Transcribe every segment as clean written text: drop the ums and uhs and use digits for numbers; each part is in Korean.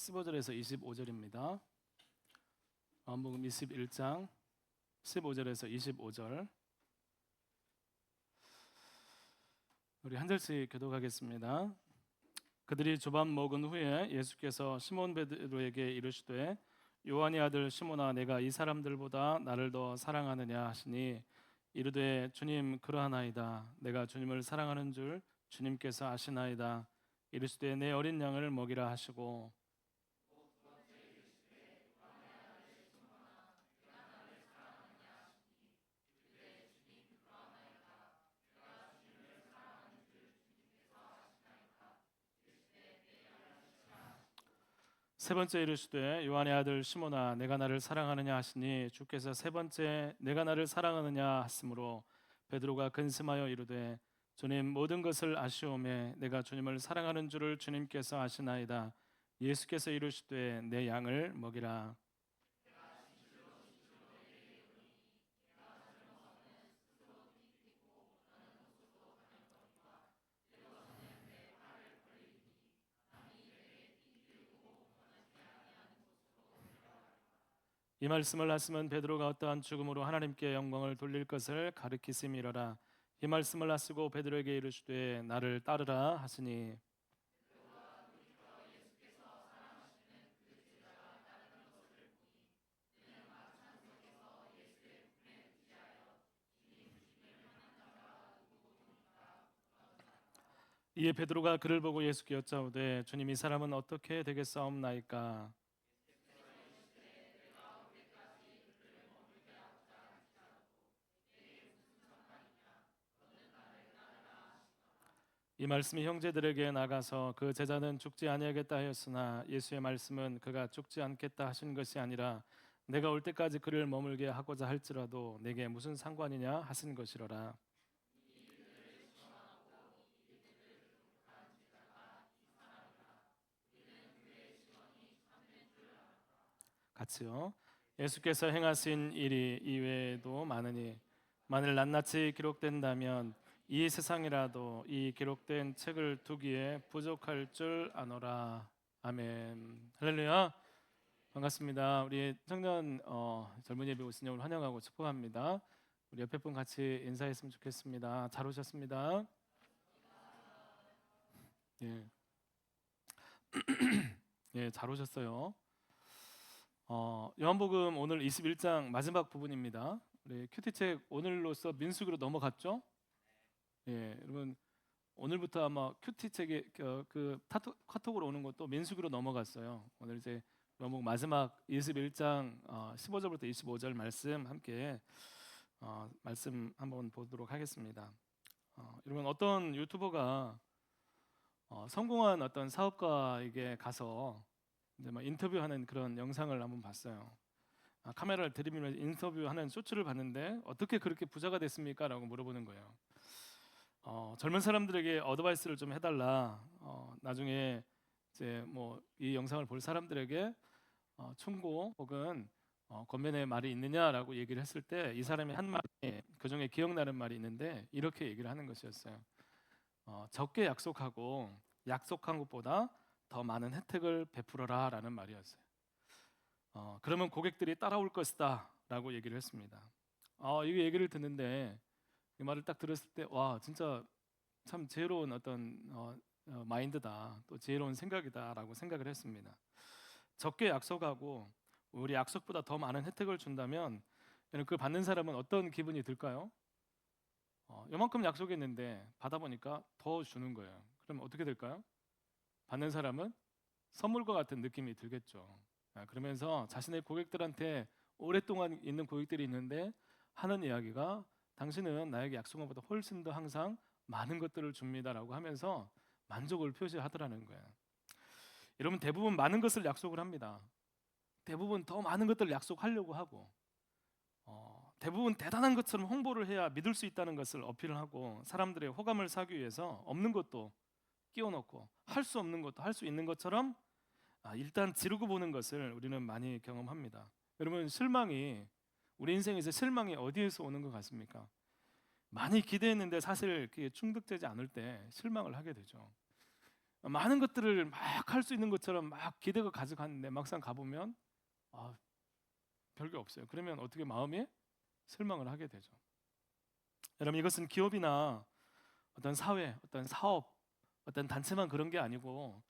15절에서 25절입니다. 마음복음 21장 15절에서 25절. 우리 한 절씩 교독하겠습니다. 그들이 조밥 먹은 후에 예수께서 시몬 베드로에게 이르시되 요한의 아들 시몬아, 내가 이 사람들보다 나를 더 사랑하느냐 하시니 이르되 주님, 그러하나이다. 내가 주님을 사랑하는 줄 주님께서 아시나이다. 이르시되 내 어린 양을 먹이라 하시고 세 번째 이르시되 요한의 아들 시몬아, 내가 나를 사랑하느냐 하시니 주께서 세 번째 내가 나를 사랑하느냐 하심으로 베드로가 근심하여 이르되 주님, 모든 것을 아시오매 내가 주님을 사랑하는 줄을 주님께서 아시나이다. 예수께서 이르시되 내 양을 먹이라. 이 말씀을 하시면 베드로가 어떠한 죽음으로 하나님께 영광을 돌릴 것을 가르치심이로라. 이 말씀을 하시고 베드로에게 이르시되 나를 따르라 하시니 이에 베드로가 그를 보고 예수께 여짜오되 주님, 이 사람은 어떻게 되겠사옵나이까? 이 말씀이 형제들에게 나가서 그 제자는 죽지 아니하겠다 하였으나 예수의 말씀은 그가 죽지 않겠다 하신 것이 아니라 내가 올 때까지 그를 머물게 하고자 할지라도 내게 무슨 상관이냐 하신 것이로라. 같이요. 예수께서 행하신 일이 이외에도 많으니 만일 낱낱이 기록된다면 이 세상이라도 이 기록된 책을 두기에 부족할 줄 아노라. 아멘. 할렐루야. 반갑습니다. 우리 청년 젊은 예배 오신 여러분 환영하고 축복합니다. 우리 옆에 분 같이 인사했으면 좋겠습니다. 잘 오셨습니다. 예, 예, 잘 오셨어요. 요한복음 오늘 21장 마지막 부분입니다. 우리 큐티책 오늘로써 민수기로 넘어갔죠? 예, 여러분 오늘부터 아마 큐티책에 카톡으로 오는 것도 민수기로 넘어갔어요. 오늘 이제 요한복음 마지막 21장 15절부터 25절 말씀 함께 말씀 한번 보도록 하겠습니다. 여러분, 어떤 유튜버가 성공한 어떤 사업가에게 가서 이제 막 인터뷰하는 그런 영상을 한번 봤어요. 카메라를 들이밀면서 인터뷰하는 쇼츠를 봤는데 어떻게 그렇게 부자가 됐습니까? 라고 물어보는 거예요. 젊은 사람들에게 어드바이스를 좀 해달라. 나중에 이제 뭐 이 영상을 볼 사람들에게 충고 혹은 권면의 말이 있느냐라고 얘기를 했을 때 이 사람이 한 말이 그 중에 기억나는 말이 있는데 이렇게 얘기를 하는 것이었어요. 적게 약속하고 약속한 것보다 더 많은 혜택을 베풀어라라는 말이었어요. 그러면 고객들이 따라올 것이다 라고 얘기를 했습니다. 이 얘기를 듣는데 이 말을 딱 들었을 때 와, 진짜 참 지혜로운 어떤 마인드다, 또 지혜로운 생각이다 라고 생각을 했습니다. 적게 약속하고 우리 약속보다 더 많은 혜택을 준다면 그 받는 사람은 어떤 기분이 들까요? 요만큼 약속했는데 받아보니까 더 주는 거예요. 그럼 어떻게 될까요? 받는 사람은 선물과 같은 느낌이 들겠죠. 그러면서 자신의 고객들한테 오랫동안 있는 고객들이 있는데 하는 이야기가 당신은 나에게 약속한 것보다 훨씬 더 항상 많은 것들을 줍니다라고 하면서 만족을 표시하더라는 거예요. 여러분, 대부분 많은 것을 약속을 합니다. 대부분 더 많은 것들을 약속하려고 하고 대부분 대단한 것처럼 홍보를 해야 믿을 수 있다는 것을 어필을 하고 사람들의 호감을 사기 위해서 없는 것도 끼워넣고 할 수 없는 것도 할 수 있는 것처럼 일단 지르고 보는 것을 우리는 많이 경험합니다. 여러분, 우리 인생에서 실망이 어디에서 오는 것 같습니까? 많이 기대했는데 사실 그게 충족되지 않을 때 실망을 하게 되죠. 많은 것들을 막 할 수 있는 것처럼 막 기대가 가득한데 막상 가보면 별게 없어요. 그러면 어떻게 마음에 실망을 하게 되죠. 여러분, 이것은 기업이나 어떤 사회, 어떤 사업, 어떤 단체만 그런 게 아니고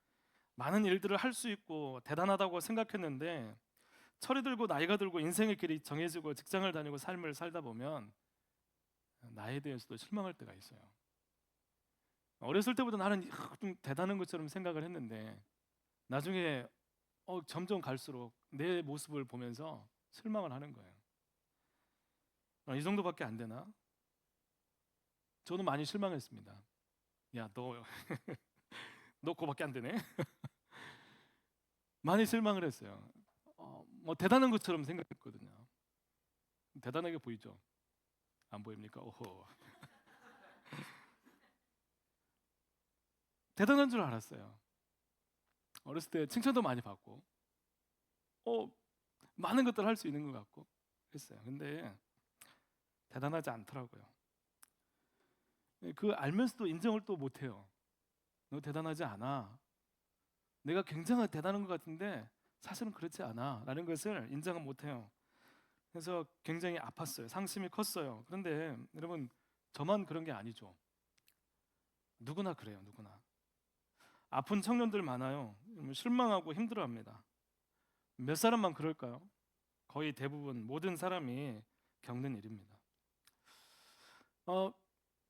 많은 일들을 할 수 있고 대단하다고 생각했는데 철이 들고 나이가 들고 인생의 길이 정해지고 직장을 다니고 삶을 살다 보면 나에 대해서도 실망할 때가 있어요. 어렸을 때보다 나는 좀 대단한 것처럼 생각을 했는데 나중에 점점 갈수록 내 모습을 보면서 실망을 하는 거예요. 이 정도밖에 안 되나? 저는 많이 실망했습니다. 야, 너 그거밖에 안 되네? 많이 실망을 했어요. 뭐 대단한 것처럼 생각했거든요. 대단하게 보이죠? 안 보입니까? 오호. 대단한 줄 알았어요. 어렸을 때 칭찬도 많이 받고 많은 것들 할 수 있는 것 같고 했어요. 근데 대단하지 않더라고요. 그 알면서도 인정을 또 못해요. 너 대단하지 않아. 내가 굉장히 대단한 것 같은데 사실은 그렇지 않아 라는 것을 인정을 못해요. 그래서 굉장히 아팠어요. 상심이 컸어요. 그런데 여러분, 저만 그런 게 아니죠. 누구나 그래요. 누구나. 아픈 청년들 많아요. 실망하고 힘들어합니다. 몇 사람만 그럴까요? 거의 대부분 모든 사람이 겪는 일입니다.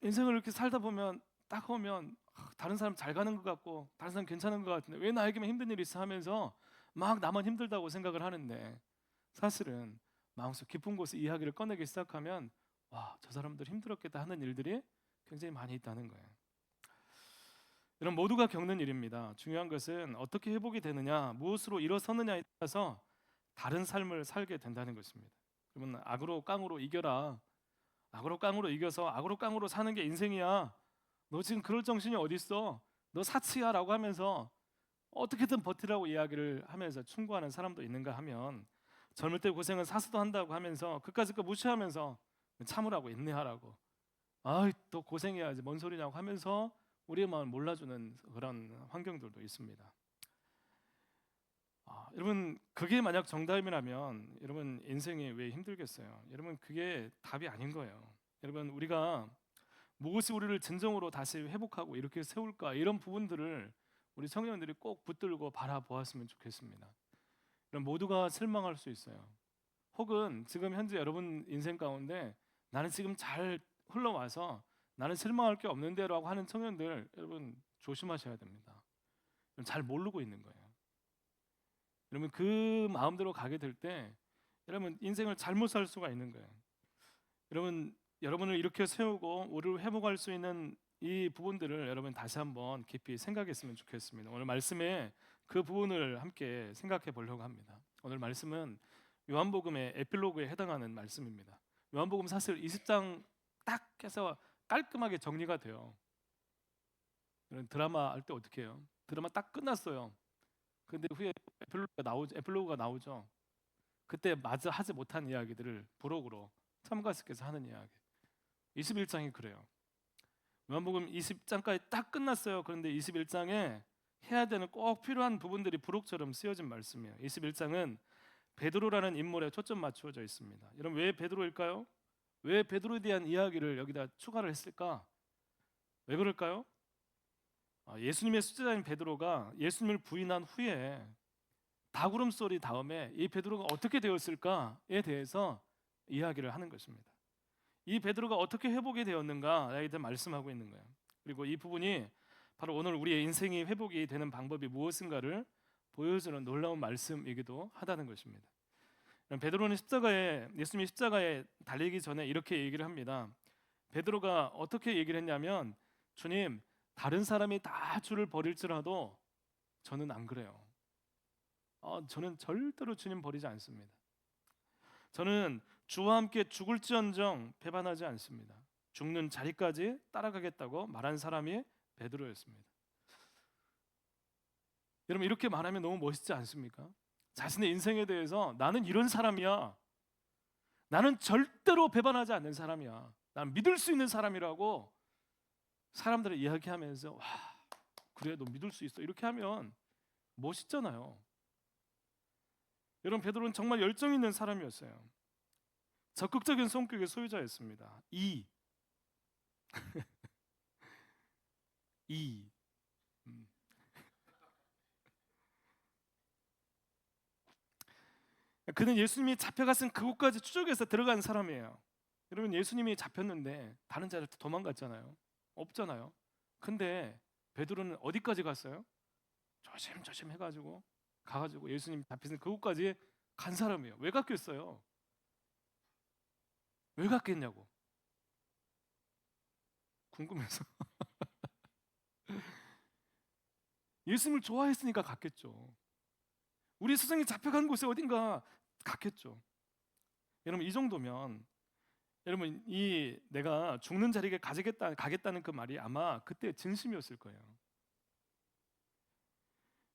인생을 이렇게 살다 보면 딱 오면 다른 사람 잘 가는 것 같고 다른 사람 괜찮은 것 같은데 왜 나에게만 힘든 일이 있어 하면서 막 나만 힘들다고 생각을 하는데 사실은 마음속 깊은 곳에 이야기를 꺼내기 시작하면 와, 저 사람들 힘들었겠다 하는 일들이 굉장히 많이 있다는 거예요. 이런 모두가 겪는 일입니다. 중요한 것은 어떻게 회복이 되느냐, 무엇으로 일어서느냐에 따라서 다른 삶을 살게 된다는 것입니다. 그러면 악으로 깡으로 이겨라. 악으로 깡으로 이겨서 악으로 깡으로 사는 게 인생이야. 너 지금 그럴 정신이 어디 있어? 너 사치야라고 하면서 어떻게든 버티라고 이야기를 하면서 충고하는 사람도 있는가 하면 젊을 때 고생은 사서도 한다고 하면서 그까짓 거 무시하면서 참으라고 인내하라고 또 고생해야지 뭔 소리냐고 하면서 우리의 마음을 몰라주는 그런 환경들도 있습니다. 여러분, 그게 만약 정답이라면 여러분 인생이 왜 힘들겠어요? 여러분, 그게 답이 아닌 거예요. 여러분, 우리가 무엇이 우리를 진정으로 다시 회복하고 이렇게 세울까, 이런 부분들을 우리 청년들이 꼭 붙들고 바라보았으면 좋겠습니다. 그럼 모두가 실망할 수 있어요. 혹은 지금 현재 여러분 인생 가운데 나는 지금 잘 흘러와서 나는 실망할 게 없는데라고 하는 청년들, 여러분 조심하셔야 됩니다. 잘 모르고 있는 거예요. 여러분, 그 마음대로 가게 될 때 여러분 인생을 잘못 살 수가 있는 거예요. 여러분을 이렇게 세우고 우리를 회복할 수 있는 이 부분들을 여러분 다시 한번 깊이 생각했으면 좋겠습니다. 오늘 말씀에 그 부분을 함께 생각해 보려고 합니다. 오늘 말씀은 요한복음의 에필로그에 해당하는 말씀입니다. 요한복음 사실 20장 딱 해서 깔끔하게 정리가 돼요. 드라마 할 때 어떻게 해요? 드라마 딱 끝났어요. 근데 후에 에필로그가 나오죠. 그때 마저 하지 못한 이야기들을 부록으로 참가자께서 하는 이야기. 21장이 그래요. 요한복음 20장까지 딱 끝났어요. 그런데 21장에 해야 되는 꼭 필요한 부분들이 부록처럼 쓰여진 말씀이에요. 21장은 베드로라는 인물에 초점 맞추어져 있습니다. 여러분, 왜 베드로일까요? 왜 베드로에 대한 이야기를 여기다 추가를 했을까? 왜 그럴까요? 예수님의 수제자인 베드로가 예수님을 부인한 후에 다구름 소리 다음에 이 베드로가 어떻게 되었을까에 대해서 이야기를 하는 것입니다. 이 베드로가 어떻게 회복이 되었는가에 대해 말씀하고 있는 거예요. 그리고 이 부분이 바로 오늘 우리의 인생이 회복이 되는 방법이 무엇인가를 보여주는 놀라운 말씀이기도 하다는 것입니다. 베드로는 예수님이 십자가에 달리기 전에 이렇게 얘기를 합니다. 베드로가 어떻게 얘기를 했냐면, 주님, 다른 사람이 다 주를 버릴지라도 저는 안 그래요. 저는 절대로 주님 버리지 않습니다. 저는 주와 함께 죽을지언정 배반하지 않습니다. 죽는 자리까지 따라가겠다고 말한 사람이 베드로였습니다. 여러분, 이렇게 말하면 너무 멋있지 않습니까? 자신의 인생에 대해서 나는 이런 사람이야. 나는 절대로 배반하지 않는 사람이야. 난 믿을 수 있는 사람이라고 사람들을 이야기하면서 그래 너 믿을 수 있어 이렇게 하면 멋있잖아요. 여러분 베드로는 정말 열정 있는 사람이었어요. 적극적인 성격의 소유자였습니다. 이 음. 그는 예수님이 잡혀갔은 그곳까지 추적해서 들어간 사람이에요. 여러분 예수님이 잡혔는데 다른 자들 도망갔잖아요. 없잖아요. 근데 베드로는 어디까지 갔어요? 조심조심 해가지고 가가지고 예수님 잡히신 그곳까지 간 사람이에요. 왜 갔겠어요? 왜 갔겠냐고 궁금해서. 예수님을 좋아했으니까 갔겠죠. 우리 스승이 잡혀간 곳에 어딘가 갔겠죠. 여러분 이 정도면 여러분 이 내가 죽는 자리에 가겠다는 그 말이 아마 그때 진심이었을 거예요.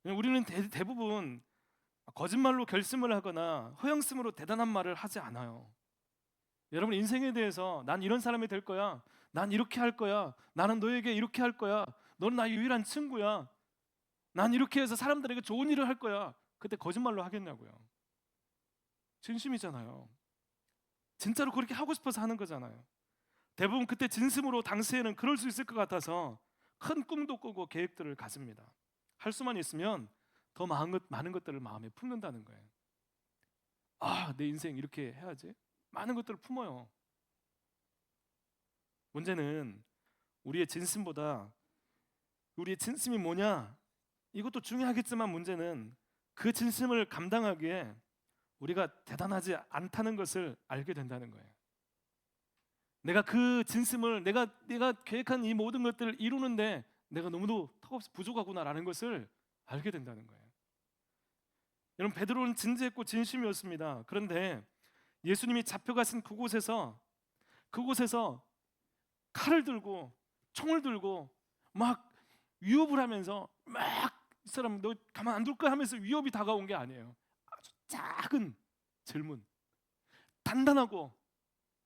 우리는 대부분 거짓말로 결심을 하거나 허영심으로 대단한 말을 하지 않아요. 여러분 인생에 대해서 난 이런 사람이 될 거야, 난 이렇게 할 거야, 나는 너에게 이렇게 할 거야, 너는 나의 유일한 친구야, 난 이렇게 해서 사람들에게 좋은 일을 할 거야. 그때 거짓말로 하겠냐고요. 진심이잖아요. 진짜로 그렇게 하고 싶어서 하는 거잖아요. 대부분 그때 진심으로 당시에는 그럴 수 있을 것 같아서 큰 꿈도 꾸고 계획들을 가집니다. 할 수만 있으면 더 많은 것들을 마음에 품는다는 거예요. 아, 내 인생 이렇게 해야지. 많은 것들을 품어요. 문제는 우리의 진심보다 우리의 진심이 뭐냐? 이것도 중요하겠지만 문제는 그 진심을 감당하기에 우리가 대단하지 않다는 것을 알게 된다는 거예요. 내가 그 진심을 내가 계획한 이 모든 것들을 이루는데 내가 너무도 턱없이 부족하구나라는 것을 알게 된다는 거예요. 여러분 베드로는 진지했고 진심이었습니다. 그런데 예수님이 잡혀가신 그곳에서 칼을 들고 총을 들고 막 위협을 하면서 막 이 사람 너 가만 안 둘 거야 하면서 위협이 다가온 게 아니에요. 아주 작은 질문, 단단하고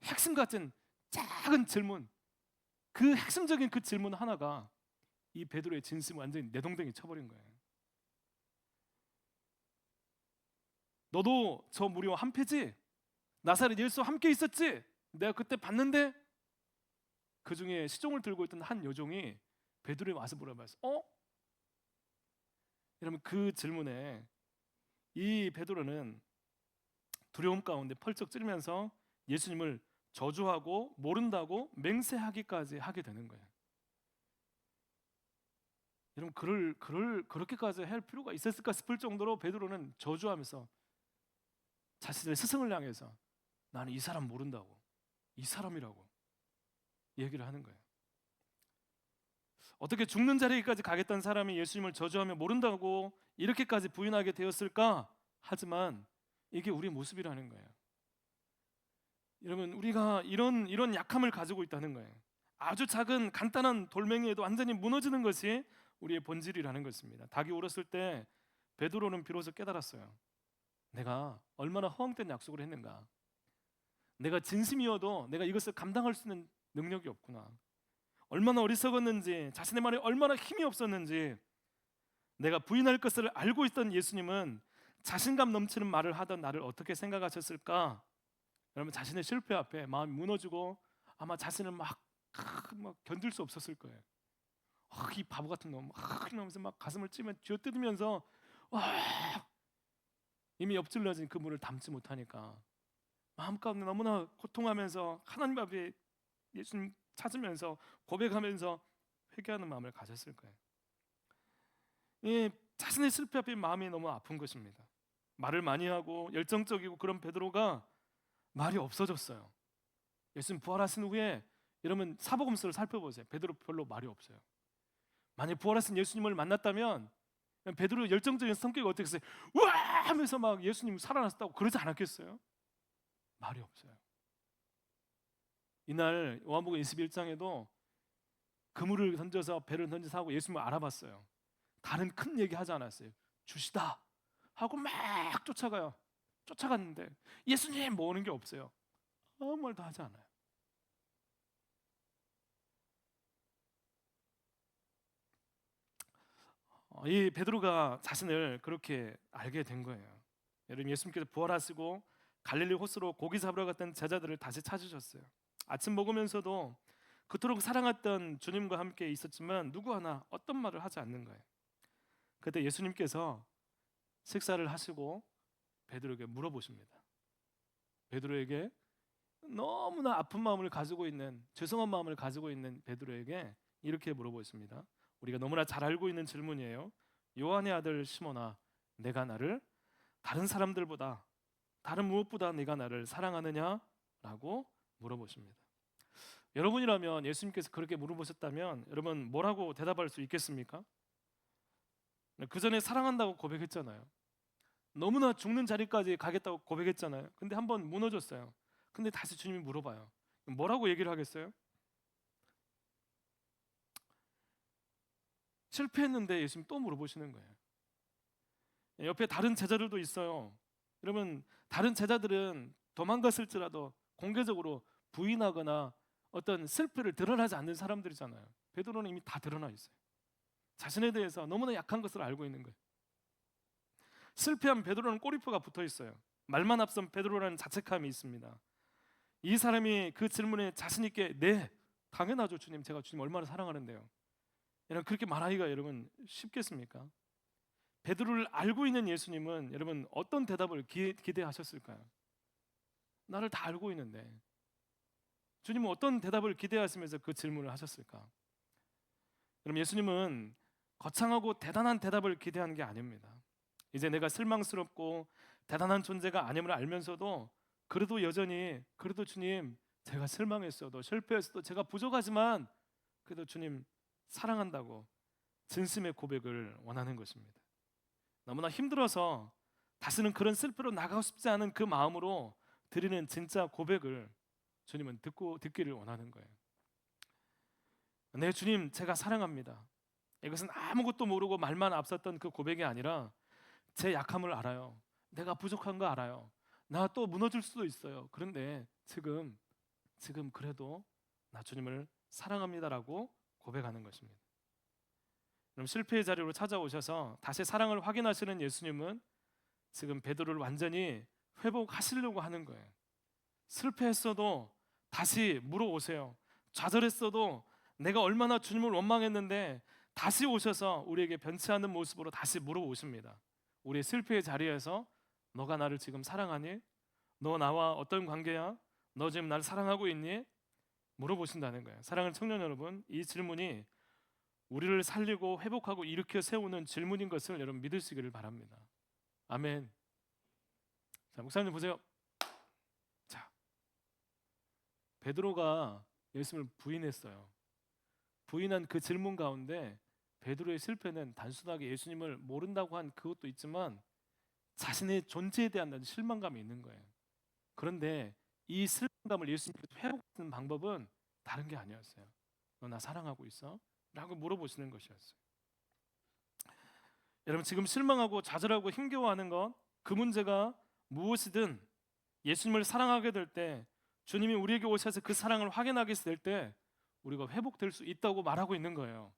핵심 같은 작은 질문, 그 핵심적인 그 질문 하나가 이 베드로의 진심을 완전히 내동댕이 쳐버린 거예요. 너도 저 무리와 한패지? 나사렛 예수와 함께 있었지? 내가 그때 봤는데. 그 중에 시종을 들고 있던 한 여종이 베드로에 와서 물어봤어요. 여러분 그 질문에 이 베드로는 두려움 가운데 펄쩍 찌르면서 예수님을 저주하고 모른다고 맹세하기까지 하게 되는 거예요. 여러분 그렇게까지 할 필요가 있었을까 싶을 정도로 베드로는 저주하면서 자신의 스승을 향해서 나는 이 사람 모른다고, 이 사람이라고 얘기를 하는 거예요. 어떻게 죽는 자리까지 가겠다는 사람이 예수님을 저주하며 모른다고 이렇게까지 부인하게 되었을까? 하지만 이게 우리의 모습이라는 거예요. 여러분 우리가 이런 약함을 가지고 있다는 거예요. 아주 작은 간단한 돌멩이에도 완전히 무너지는 것이 우리의 본질이라는 것입니다. 닭이 울었을 때 베드로는 비로소 깨달았어요. 내가 얼마나 허황된 약속을 했는가. 내가 진심이어도 내가 이것을 감당할 수 있는 능력이 없구나. 얼마나 어리석었는지, 자신의 말에 얼마나 힘이 없었는지. 내가 부인할 것을 알고 있던 예수님은 자신감 넘치는 말을 하던 나를 어떻게 생각하셨을까? 여러분 자신의 실패 앞에 마음이 무너지고 아마 자신을 막 견딜 수 없었을 거예요. 이 바보 같은 놈, 이러면서 막 가슴을 쥐어뜯으면서 이미 엎질러진 그 물을 담지 못하니까 마음 가운데 너무나 고통하면서 하나님 앞에 예수님 찾으면서 고백하면서 회개하는 마음을 가졌을 거예요. 자신의 실패 앞에 마음이 너무 아픈 것입니다. 말을 많이 하고 열정적이고 그런 베드로가 말이 없어졌어요. 예수님 부활하신 후에 여러분 사복음서를 살펴보세요. 베드로 별로 말이 없어요. 만약 부활하신 예수님을 만났다면 베드로 열정적인 성격이 어떻게 했어요? 우와 하면서 막 예수님 살아났다고 그러지 않았겠어요? 말이 없어요. 이날 요한복음 21장에도 그물을 던져서 배를 던져서 하고 예수님을 알아봤어요. 다른 큰 얘기 하지 않았어요. 주시다 하고 막 쫓아가요. 쫓아갔는데 예수님 뭐 오는 게 없어요. 아무 말도 하지 않아요. 이 베드로가 자신을 그렇게 알게 된 거예요. 여러분, 예수님께서 부활하시고 갈릴리 호수로 고기 잡으러 갔던 제자들을 다시 찾으셨어요. 아침 먹으면서도 그토록 사랑했던 주님과 함께 있었지만 누구 하나 어떤 말을 하지 않는 거예요. 그때 예수님께서 식사를 하시고 베드로에게 물어보십니다. 베드로에게 너무나 아픈 마음을 가지고 있는, 죄송한 마음을 가지고 있는 베드로에게 이렇게 물어보십니다. 우리가 너무나 잘 알고 있는 질문이에요. 요한의 아들 시몬아, 내가 나를 다른 사람들보다, 다른 무엇보다 네가 나를 사랑하느냐? 라고 물어보십니다. 여러분이라면 예수님께서 그렇게 물어보셨다면 여러분 뭐라고 대답할 수 있겠습니까? 그 전에 사랑한다고 고백했잖아요. 너무나 죽는 자리까지 가겠다고 고백했잖아요. 근데 한번 무너졌어요. 근데 다시 주님이 물어봐요. 뭐라고 얘기를 하겠어요? 실패했는데 예수님 또 물어보시는 거예요. 옆에 다른 제자들도 있어요. 여러분, 다른 제자들은 도망갔을지라도 공개적으로 부인하거나 어떤 슬픔을 드러나지 않는 사람들이잖아요. 베드로는 이미 다 드러나 있어요. 자신에 대해서 너무나 약한 것을 알고 있는 거예요. 실패한 베드로는 꼬리표가 붙어 있어요. 말만 앞선 베드로라는 자책감이 있습니다. 이 사람이 그 질문에 자신 있게 네, 당연하죠 주님, 제가 주님 얼마나 사랑하는데요. 여러분, 그렇게 말하기가 여러분 쉽겠습니까? 베드로를 알고 있는 예수님은 여러분 어떤 대답을 기대하셨을까요? 나를 다 알고 있는데 주님은 어떤 대답을 기대하시면서 그 질문을 하셨을까? 여러분, 예수님은 거창하고 대단한 대답을 기대하는 게 아닙니다. 이제 내가 실망스럽고 대단한 존재가 아님을 알면서도 그래도 여전히 그래도 주님, 제가 실망했어도 실패했어도 제가 부족하지만 그래도 주님 사랑한다고 진심의 고백을 원하는 것입니다. 너무나 힘들어서 다시는 그런 슬픔으로 나가고 싶지 않은 그 마음으로 드리는 진짜 고백을 주님은 듣기를 원하는 거예요. 네 주님, 제가 사랑합니다. 이것은 아무것도 모르고 말만 앞섰던 그 고백이 아니라 제 약함을 알아요. 내가 부족한 거 알아요. 나 또 무너질 수도 있어요. 그런데 지금 그래도 나 주님을 사랑합니다라고 고백하는 것입니다. 그럼 실패의 자리로 찾아오셔서 다시 사랑을 확인하시는 예수님은 지금 베드로를 완전히 회복하시려고 하는 거예요. 실패했어도 다시 물어오세요. 좌절했어도 내가 얼마나 주님을 원망했는데 다시 오셔서 우리에게 변치 않는 모습으로 다시 물어오십니다. 우리의 실패의 자리에서 너가 나를 지금 사랑하니? 너 나와 어떤 관계야? 너 지금 나를 사랑하고 있니? 물어보신다는 거예요. 사랑하는 청년 여러분, 이 질문이 우리를 살리고 회복하고 일으켜 세우는 질문인 것을 여러분 믿으시기를 바랍니다. 아멘. 자, 목사님 보세요. 자, 베드로가 예수님을 부인했어요. 부인한 그 질문 가운데 베드로의 실패는 단순하게 예수님을 모른다고 한 그것도 있지만 자신의 존재에 대한 실망감이 있는 거예요. 그런데 이 실망감을 예수님께서 회복하는 방법은 다른 게 아니었어요. 너 나 사랑하고 있어? 라고 물어보시는 것이었어요. 여러분, 지금 실망하고 좌절하고 힘겨워하는 것, 그 문제가 무엇이든 예수님을 사랑하게 될 때, 주님이 우리에게 오셔서 그 사랑을 확인하게 될 때 우리가 회복될 수 있다고 말하고 있는 거예요.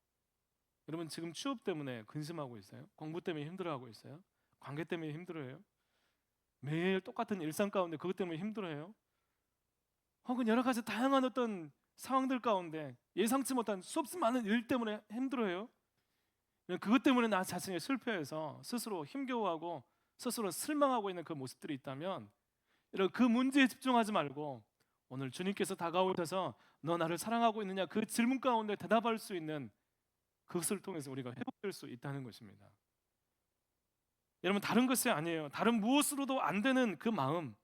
여러분, 지금 취업 때문에 근심하고 있어요? 공부 때문에 힘들어하고 있어요? 관계 때문에 힘들어해요? 매일 똑같은 일상 가운데 그것 때문에 힘들어해요? 혹은 여러 가지 다양한 어떤 상황들 가운데 예상치 못한 수없이 많은 일 때문에 힘들어해요? 그것 때문에 나 자신이 실패해서 스스로 힘겨워하고 스스로 실망하고 있는 그 모습들이 있다면 여러분, 그 문제에 집중하지 말고 오늘 주님께서 다가오셔서 너 나를 사랑하고 있느냐, 그 질문 가운데 대답할 수 있는 그것을 통해서 우리가 회복될 수 있다는 것입니다. 여러분, 다른 것이 아니에요. 다른 무엇으로도 안 되는 그 마음,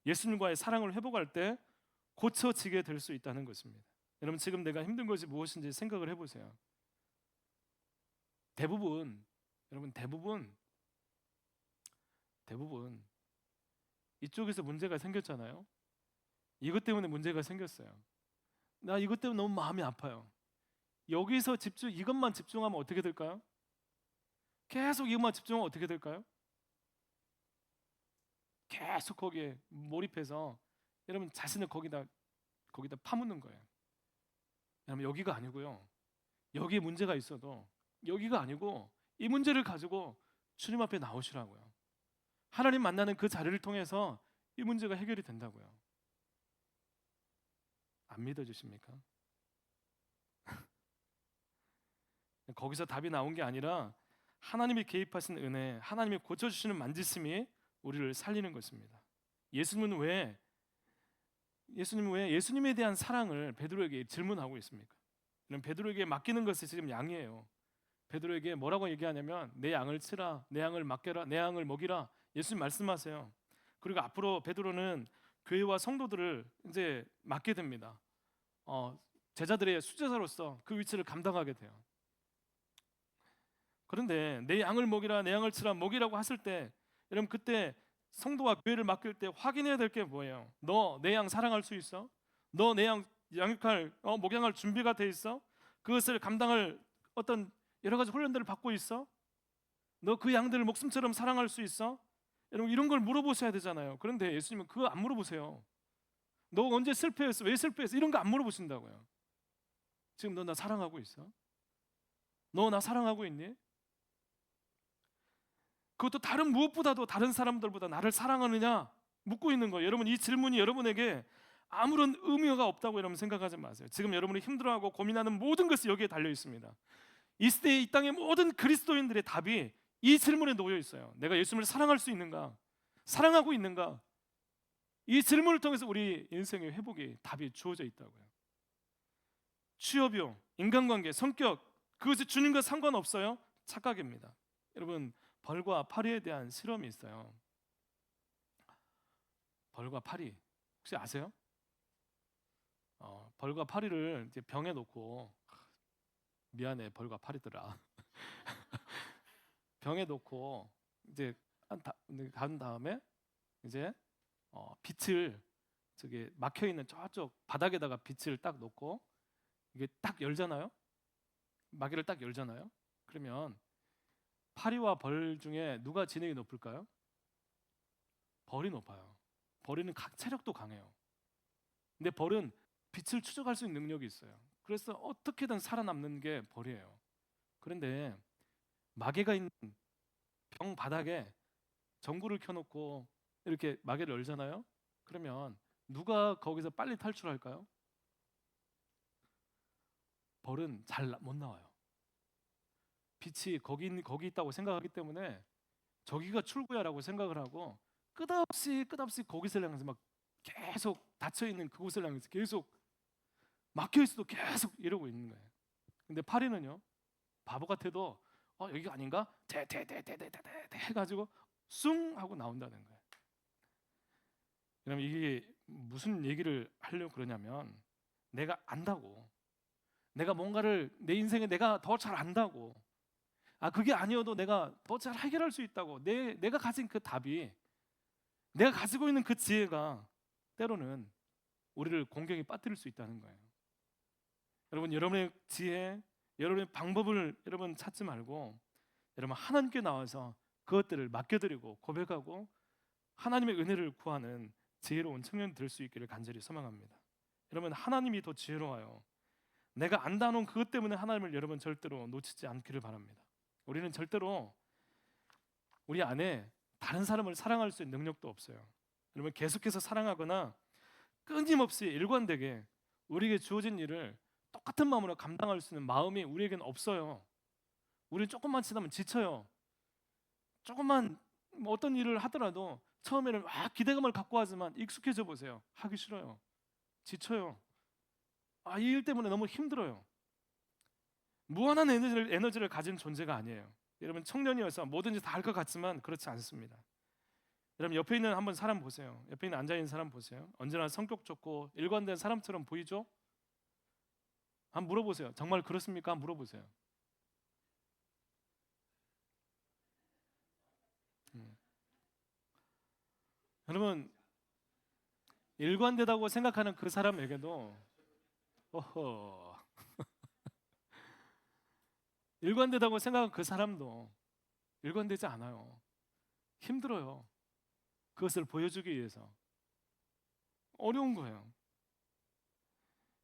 예수님과의 사랑을 회복할 때 고쳐지게 될 수 있다는 것입니다. 여러분, 지금 내가 힘든 것이 무엇인지 생각을 해보세요. 여러분 대부분 이쪽에서 문제가 생겼잖아요. 이것 때문에 문제가 생겼어요. 나 이것 때문에 너무 마음이 아파요. 여기서 이것만 집중하면 어떻게 될까요? 계속 이것만 집중하면 어떻게 될까요? 계속 거기에 몰입해서 여러분 자신을 거기다 파묻는 거예요. 여러분, 여기가 아니고요. 여기에 문제가 있어도 여기가 아니고 이 문제를 가지고 주님 앞에 나오시라고요. 하나님 만나는 그 자리를 통해서 이 문제가 해결이 된다고요. 안 믿어주십니까? 거기서 답이 나온 게 아니라 하나님이 개입하신 은혜, 하나님이 고쳐주시는 만지심이 우리를 살리는 것입니다. 예수님은 왜 예수님에 대한 사랑을 베드로에게 질문하고 있습니까? 그럼 베드로에게 맡기는 것이 지금 양이에요. 베드로에게 뭐라고 얘기하냐면 내 양을 치라, 내 양을 맡겨라, 내 양을 먹이라. 예수님 말씀하세요. 그리고 앞으로 베드로는 교회와 성도들을 이제 맡게 됩니다. 제자들의 수제자로서 그 위치를 감당하게 돼요. 그런데 내 양을 먹이라, 내 양을 치라, 먹이라고 하실 때 여러분 그때 성도와 교회를 맡길 때 확인해야 될 게 뭐예요? 너 내 양 사랑할 수 있어? 너 내 양 양육할 목양할 준비가 돼 있어? 그것을 감당할 어떤 여러 가지 훈련들을 받고 있어? 너 그 양들을 목숨처럼 사랑할 수 있어? 여러분 이런 걸 물어보셔야 되잖아요. 그런데 예수님은 그거 안 물어보세요. 너 언제 실패했어? 왜 실패했어? 이런 거 안 물어보신다고요. 지금 너 나 사랑하고 있어? 너 나 사랑하고 있니? 그것도 다른 무엇보다도 다른 사람들보다 나를 사랑하느냐 묻고 있는 거예요. 여러분 이 질문이 여러분에게 아무런 의미가 없다고 여러분 생각하지 마세요. 지금 여러분이 힘들어하고 고민하는 모든 것이 여기에 달려 있습니다. 이 시대의 이 땅의 모든 그리스도인들의 답이 이 질문에 놓여 있어요. 내가 예수님을 사랑할 수 있는가? 사랑하고 있는가? 이 질문을 통해서 우리 인생의 회복이 답이 주어져 있다고요. 취업이요, 인간관계, 성격 그것이 주님과 상관없어요? 착각입니다. 여러분 벌과 파리에 대한 실험이 있어요. 벌과 파리 혹시 아세요? 벌과 파리를 이제 병에 놓고 미안해 벌과 파리들아 병에 놓고 이제 간 다음에 이제 빛을 저기 막혀 있는 저쪽 바닥에다가 빛을 딱 놓고 이게 딱 열잖아요. 마개를 딱 열잖아요. 그러면 파리와 벌 중에 누가 지능이 높을까요? 벌이 높아요. 벌이는 체력도 강해요. 근데 벌은 빛을 추적할 수 있는 능력이 있어요. 그래서 어떻게든 살아남는 게 벌이에요. 그런데 마개가 있는 병 바닥에 전구를 켜놓고 이렇게 마개를 열잖아요. 그러면 누가 거기서 빨리 탈출할까요? 벌은 잘 못 나와요. 빛이 거기 있다고 생각하기 때문에 저기가 출구야라고 생각을 하고 끝없이 거기서 향해서 막 계속 닫혀 있는 그곳을 향해서 계속 막혀 있어도 계속 이러고 있는 거예요. 근데 파리는요 바보 같아도 여기가 아닌가? 해가지고 숭 하고 나온다는 거예요. 그럼 이게 무슨 얘기를 하려고 그러냐면 내가 안다고, 내가 뭔가를 내 인생에 내가 더 잘 안다고, 그게 아니어도 내가 더 잘 해결할 수 있다고, 내가 가진 그 답이, 내가 가지고 있는 그 지혜가 때로는 우리를 공경에 빠뜨릴 수 있다는 거예요. 여러분 여러분의 지혜, 여러분의 방법을 여러분 찾지 말고 여러분 하나님께 나와서 그것들을 맡겨드리고 고백하고 하나님의 은혜를 구하는 지혜로운 청년 될 수 있기를 간절히 소망합니다. 여러분 하나님이 더 지혜로워요. 내가 안다는 그것 때문에 하나님을 여러분 절대로 놓치지 않기를 바랍니다. 우리는 절대로 우리 안에 다른 사람을 사랑할 수 있는 능력도 없어요. 여러분 계속해서 사랑하거나 끊임없이 일관되게 우리에게 주어진 일을 똑같은 마음으로 감당할 수 있는 마음이 우리에게는 없어요. 우리는 조금만 지나면 지쳐요. 조금만 어떤 일을 하더라도 처음에는 기대감을 갖고 하지만 익숙해져 보세요. 하기 싫어요. 지쳐요. 이 일 때문에 너무 힘들어요. 무한한 에너지를 가진 존재가 아니에요. 여러분 청년이어서 뭐든지 다 할 것 같지만 그렇지 않습니다. 여러분 옆에 있는 한번 사람 보세요. 옆에 있는 앉아있는 사람 보세요. 언제나 성격 좋고 일관된 사람처럼 보이죠? 한번 물어보세요. 정말 그렇습니까? 한번 물어보세요. 여러분 일관되다고 생각하는 그 사람에게도 일관되다고 생각하는 그 사람도 일관되지 않아요. 힘들어요. 그것을 보여주기 위해서 어려운 거예요.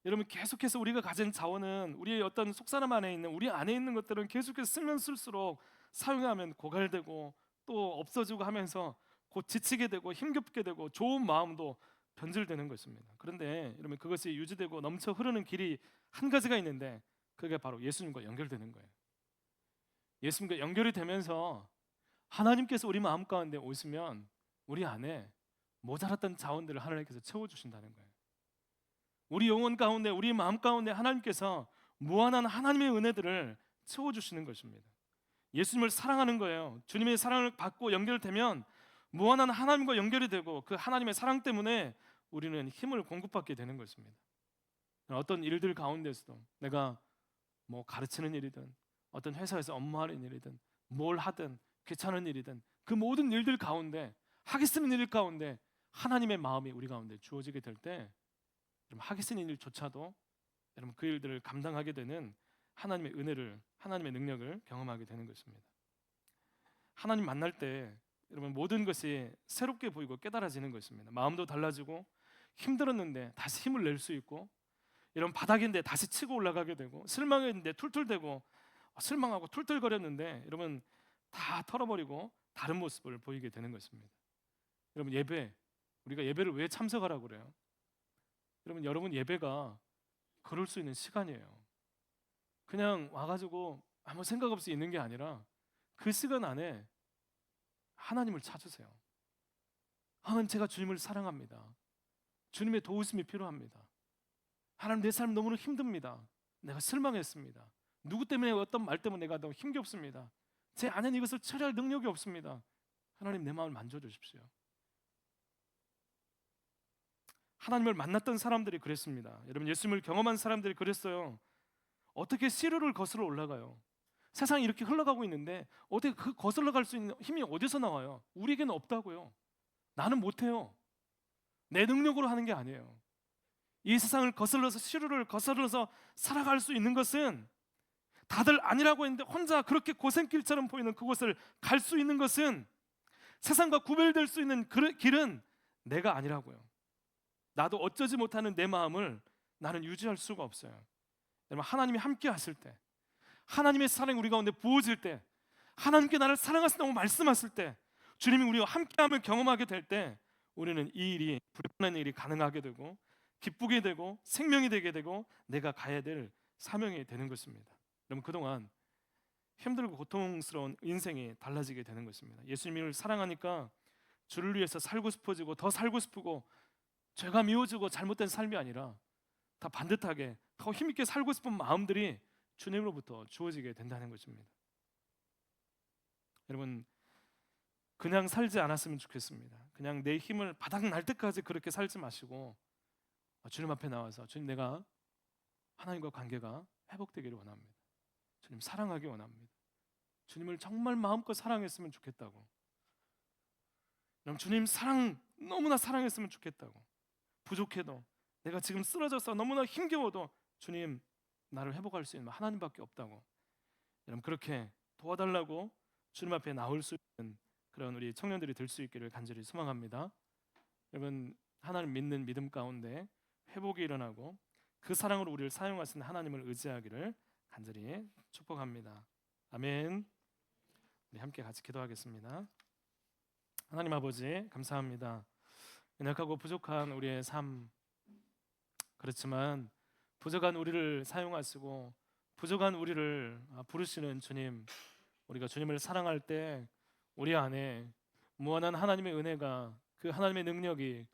여러분 계속해서 우리가 가진 자원은 우리의 어떤 속사람 안에 있는 우리 안에 있는 것들은 계속해서 쓰면 쓸수록 사용하면 고갈되고 또 없어지고 하면서 곧 지치게 되고 힘겹게 되고 좋은 마음도 변질되는 것입니다. 그런데 여러분, 그것이 유지되고 넘쳐 흐르는 길이 한 가지가 있는데 그게 바로 예수님과 연결되는 거예요. 예수님과 연결이 되면서 하나님께서 우리 마음 가운데 오시면 우리 안에 모자랐던 자원들을 하나님께서 채워주신다는 거예요. 우리 영혼 가운데, 우리 마음 가운데 하나님께서 무한한 하나님의 은혜들을 채워주시는 것입니다. 예수님을 사랑하는 거예요. 주님의 사랑을 받고 연결되면 무한한 하나님과 연결이 되고 그 하나님의 사랑 때문에 우리는 힘을 공급받게 되는 것입니다. 어떤 일들 가운데서도 내가 뭐 가르치는 일이든 어떤 회사에서 업무하는 일이든 뭘 하든 귀찮은 일이든 그 모든 일들 가운데, 하기 쓰는 일 가운데 하나님의 마음이 우리 가운데 주어지게 될 때 하기 쓰는 일조차도 여러분 그 일들을 감당하게 되는 하나님의 은혜를, 하나님의 능력을 경험하게 되는 것입니다. 하나님 만날 때 여러분 모든 것이 새롭게 보이고 깨달아지는 것입니다. 마음도 달라지고 힘들었는데 다시 힘을 낼 수 있고, 이런 바닥인데 다시 치고 올라가게 되고, 실망했는데 툴툴대고 실망하고 툴툴거렸는데 여러분 다 털어버리고 다른 모습을 보이게 되는 것입니다. 여러분 예배, 우리가 예배를 왜 참석하라고 그래요? 여러분 예배가 그럴 수 있는 시간이에요. 그냥 와가지고 아무 생각 없이 있는 게 아니라 그 시간 안에 하나님을 찾으세요. 하나님, 제가 주님을 사랑합니다. 주님의 도우심이 필요합니다. 하나님, 내 삶 너무나 힘듭니다. 내가 실망했습니다. 누구 때문에, 어떤 말 때문에 내가 너무 힘겹습니다. 제 안에는 이것을 처리할 능력이 없습니다. 하나님, 내 마음을 만져주십시오. 하나님을 만났던 사람들이 그랬습니다. 여러분, 예수님을 경험한 사람들이 그랬어요. 어떻게 시루를 거슬러 올라가요? 세상이 이렇게 흘러가고 있는데 어떻게 그 거슬러 갈 수 있는 힘이 어디서 나와요? 우리에게는 없다고요. 나는 못해요. 내 능력으로 하는 게 아니에요. 이 세상을 거슬러서, 시루를 거슬러서 살아갈 수 있는 것은, 다들 아니라고 했는데 혼자 그렇게 고생길처럼 보이는 그곳을 갈 수 있는 것은, 세상과 구별될 수 있는 그 길은 내가 아니라고요. 나도 어쩌지 못하는 내 마음을 나는 유지할 수가 없어요. 여러분, 하나님이 함께 하실 때, 하나님의 사랑이 우리 가운데 부어질 때, 하나님께 나를 사랑하신다고 말씀하실 때, 주님이 우리와 함께함을 경험하게 될 때 우리는 이 일이, 불편한 일이 가능하게 되고 기쁘게 되고 생명이 되게 되고 내가 가야 될 사명이 되는 것입니다. 여러분, 그동안 힘들고 고통스러운 인생이 달라지게 되는 것입니다. 예수님을 사랑하니까 주를 위해서 살고 싶어지고 더 살고 싶고, 죄가 미워지고 잘못된 삶이 아니라 다 반듯하게 더 힘있게 살고 싶은 마음들이 주님으로부터 주어지게 된다는 것입니다. 여러분, 그냥 살지 않았으면 좋겠습니다. 그냥 내 힘을 바닥 날 때까지 그렇게 살지 마시고 주님 앞에 나와서, 주님, 내가 하나님과 관계가 회복되기를 원합니다. 주님, 사랑하기 원합니다. 주님을 정말 마음껏 사랑했으면 좋겠다고. 그럼 주님 사랑 너무나 사랑했으면 좋겠다고. 부족해도, 내가 지금 쓰러져서 너무나 힘겨워도 주님, 나를 회복할 수 있는 하나님밖에 없다고. 여러분, 그렇게 도와달라고 주님 앞에 나올 수 있는 그런 우리 청년들이 될 수 있기를 간절히 소망합니다. 여러분, 하나님 믿는 믿음 가운데 회복이 일어나고 그 사랑으로 우리를 사용하시는 하나님을 의지하기를 간절히 축복합니다. 아멘. 우리 함께 같이 기도하겠습니다. 하나님 아버지, 감사합니다. 연약하고 부족한 우리의 삶, 그렇지만 부족한 우리를 사용하시고 부족한 우리를 부르시는 주님, 우리가 주님을 사랑할 때 우리 안에 무한한 하나님의 은혜가, 그 하나님의 능력이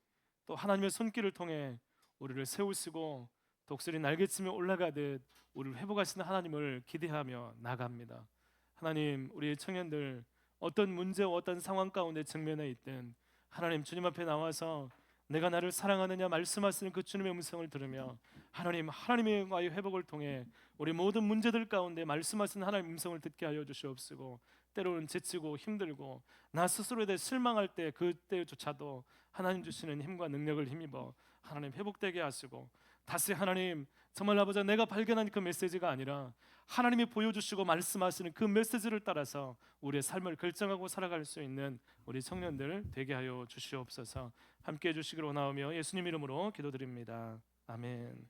또 하나님의 손길을 통해 우리를 세우시고 독수리 날개치며 올라가듯 우리를 회복하시는 하나님을 기대하며 나갑니다. 하나님, 우리 청년들 어떤 문제와 어떤 상황 가운데 직면해 있든 하나님, 주님 앞에 나와서 내가 나를 사랑하느냐 말씀하시는 그 주님의 음성을 들으며 하나님과의 회복을 통해 우리 모든 문제들 가운데 말씀하시는 하나님의 음성을 듣게 하여 주시옵시고, 때로는 지치고 힘들고 나 스스로에 대해 실망할 때 그때조차도 하나님 주시는 힘과 능력을 힘입어 하나님 회복되게 하시고, 다시 하나님, 정말 아버지, 내가 발견한 그 메시지가 아니라 하나님이 보여주시고 말씀하시는 그 메시지를 따라서 우리의 삶을 결정하고 살아갈 수 있는 우리 청년들 되게 하여 주시옵소서. 함께해 주시기를 원하오며 예수님 이름으로 기도드립니다. 아멘.